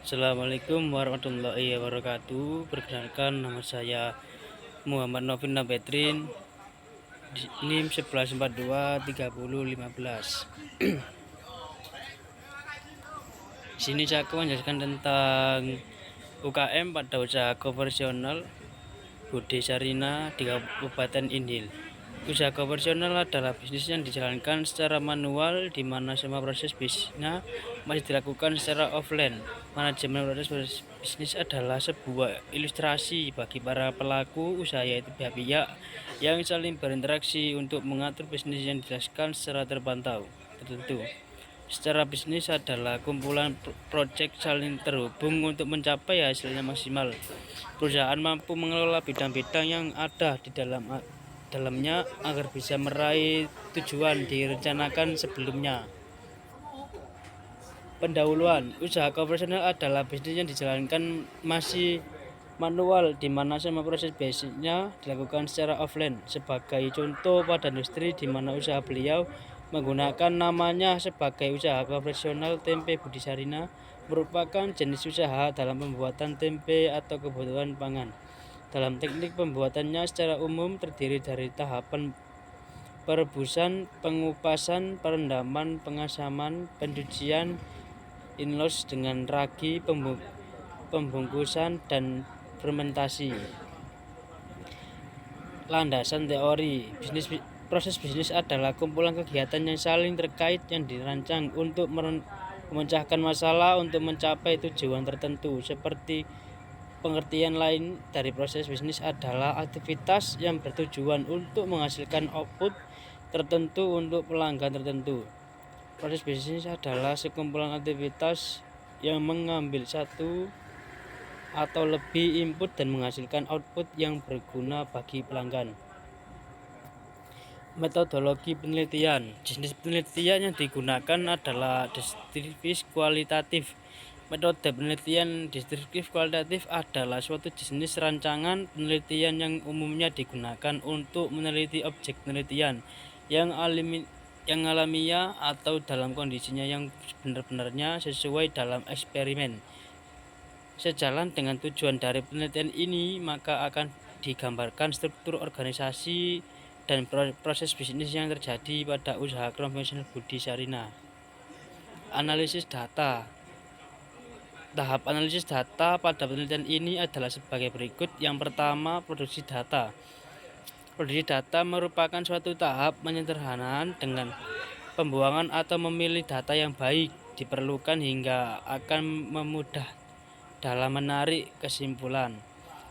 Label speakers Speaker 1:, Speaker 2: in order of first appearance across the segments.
Speaker 1: Assalamualaikum warahmatullahi wabarakatuh. Perkenalkan, nama saya Muhammad Novin Petrin, NIM 11423015. Di sini saya akan menjelaskan tentang UKM pada usaha konvensional Budi Sarina di Kabupaten Inhil. Usaha konvensional adalah bisnis yang dijalankan secara manual, di mana semua proses bisnisnya masih dilakukan secara offline. Manajemen proses bisnis adalah sebuah ilustrasi bagi para pelaku usaha, yaitu pihak-pihak yang saling berinteraksi untuk mengatur bisnis yang dijelaskan secara tertentu. Secara bisnis adalah kumpulan proyek saling terhubung untuk mencapai hasilnya maksimal. Perusahaan mampu mengelola bidang-bidang yang ada di dalamnya agar bisa meraih tujuan direncanakan sebelumnya. Pendahuluan, usaha konvensional adalah bisnis yang dijalankan masih manual, di mana semua proses basicnya dilakukan secara offline. Sebagai contoh, pada industri di mana usaha beliau menggunakan namanya sebagai usaha konvensional tempe Budi Sarina, merupakan jenis usaha dalam pembuatan tempe atau kebutuhan pangan. Dalam teknik pembuatannya secara umum terdiri dari tahapan perebusan, pengupasan, perendaman, pengasaman, pencucian, inlos dengan ragi, pembungkusan, dan fermentasi. Landasan teori proses bisnis adalah kumpulan kegiatan yang saling terkait yang dirancang untuk memecahkan masalah untuk mencapai tujuan tertentu. Seperti pengertian lain dari proses bisnis adalah aktivitas yang bertujuan untuk menghasilkan output tertentu untuk pelanggan tertentu. Proses bisnis adalah sekumpulan aktivitas yang mengambil satu atau lebih input dan menghasilkan output yang berguna bagi pelanggan. Metodologi penelitian. Jenis penelitian yang digunakan adalah deskriptif kualitatif. Metode penelitian deskriptif kualitatif adalah suatu jenis rancangan penelitian yang umumnya digunakan untuk meneliti objek penelitian yang alamiah atau dalam kondisinya yang benar-benarnya sesuai dalam eksperimen. Sejalan dengan tujuan dari penelitian ini, maka akan digambarkan struktur organisasi dan proses bisnis yang terjadi pada usaha konvensional Budi Sarina. Analisis data. Tahap analisis data pada penelitian ini adalah sebagai berikut. Yang pertama, produksi data. Produksi data merupakan suatu tahap penyederhanaan dengan pembuangan atau memilih data yang baik diperlukan hingga akan memudah dalam menarik kesimpulan.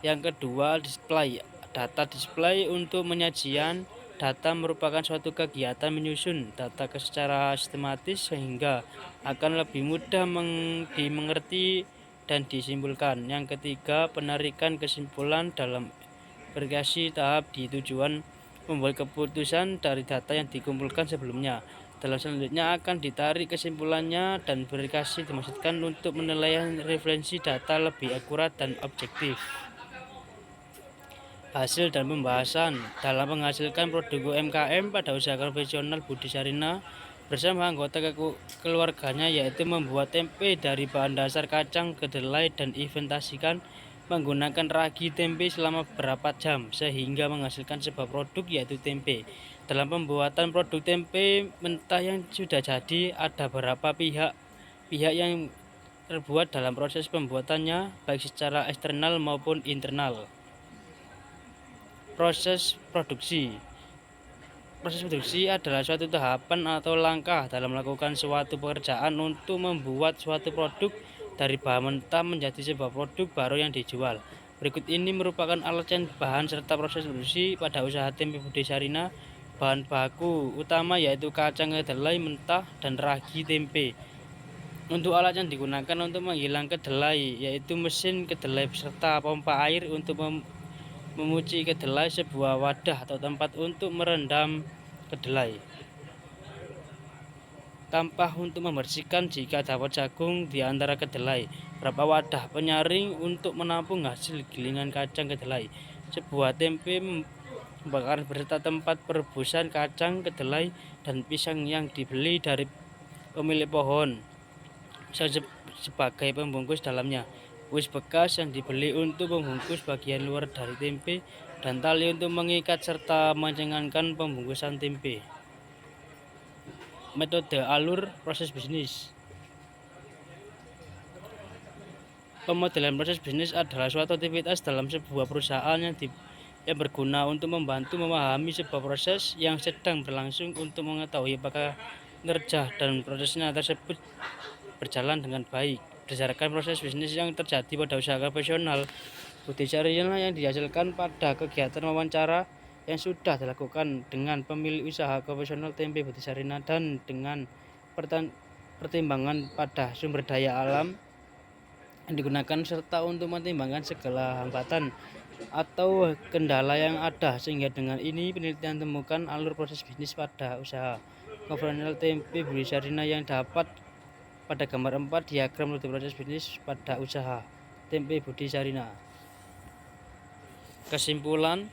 Speaker 1: Yang kedua, display. Data display untuk penyajian data merupakan suatu kegiatan menyusun data secara sistematis sehingga akan lebih mudah dimengerti dan disimpulkan. Yang ketiga, penarikan kesimpulan dalam verifikasi tahap di tujuan membuat keputusan dari data yang dikumpulkan sebelumnya. Dalam selanjutnya akan ditarik kesimpulannya, dan verifikasi dimaksudkan untuk penilaian referensi data lebih akurat dan objektif. Hasil dan pembahasan. Dalam menghasilkan produk UMKM pada usaha konvensional Budi Sarina bersama anggota keluarganya, yaitu membuat tempe dari bahan dasar kacang kedelai dan fermentasikan menggunakan ragi tempe selama beberapa jam sehingga menghasilkan sebuah produk, yaitu tempe. Dalam pembuatan produk tempe mentah yang sudah jadi, ada beberapa pihak yang terbuat dalam proses pembuatannya, baik secara eksternal maupun internal. Proses produksi. Proses produksi adalah suatu tahapan atau langkah dalam melakukan suatu pekerjaan untuk membuat suatu produk dari bahan mentah menjadi sebuah produk baru yang dijual. Berikut ini merupakan alat dan bahan serta proses produksi pada usaha tempe Budi Sarina. Bahan baku utama yaitu kacang kedelai mentah dan ragi tempe. Untuk alat yang digunakan untuk menghilang kedelai yaitu mesin kedelai beserta pompa air untuk memuji kedelai, sebuah wadah atau tempat untuk merendam kedelai, tampah untuk membersihkan jika dapat jagung di antara kedelai, beberapa wadah penyaring untuk menampung hasil gilingan kacang kedelai, sebuah tempe membakar beserta tempat perebusan kacang kedelai, dan pisang yang dibeli dari pemilik pohon. sebagai pembungkus dalamnya, kuis bekas yang dibeli untuk membungkus bagian luar dari tempe, dan tali untuk mengikat serta mencengankan pembungkusan tempe. Metode alur proses bisnis. Pemodelan proses bisnis adalah suatu aktivitas dalam sebuah perusahaan yang berguna untuk membantu memahami sebuah proses yang sedang berlangsung untuk mengetahui apakah kinerja dan prosesnya tersebut berjalan dengan baik. Berdasarkan proses bisnis yang terjadi pada usaha konvensional, bukti Sarina yang dihasilkan pada kegiatan wawancara yang sudah dilakukan dengan pemilik usaha konvensional tempe Bukti Sarina dan dengan pertimbangan pada sumber daya alam yang digunakan serta untuk mempertimbangkan segala hambatan atau kendala yang ada, sehingga dengan ini penelitian temukan alur proses bisnis pada usaha konvensional tempe Bukti Sarina yang dapat pada gambar 4 diagram rute proses bisnis pada usaha tempe Bukti Sarina. Kesimpulan,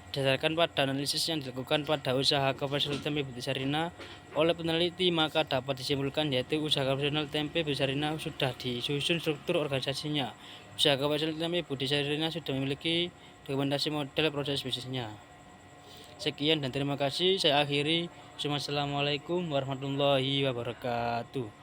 Speaker 1: berdasarkan pada analisis yang dilakukan pada usaha konvensional tempe Bukti Sarina oleh peneliti, maka dapat disimpulkan yaitu usaha konvensional tempe Bukti Sarina sudah disusun struktur organisasinya. Usaha konvensional tempe Bukti Sarina sudah memiliki dokumentasi model proses bisnisnya. Sekian dan terima kasih. Saya akhiri. Wassalamualaikum warahmatullahi wabarakatuh.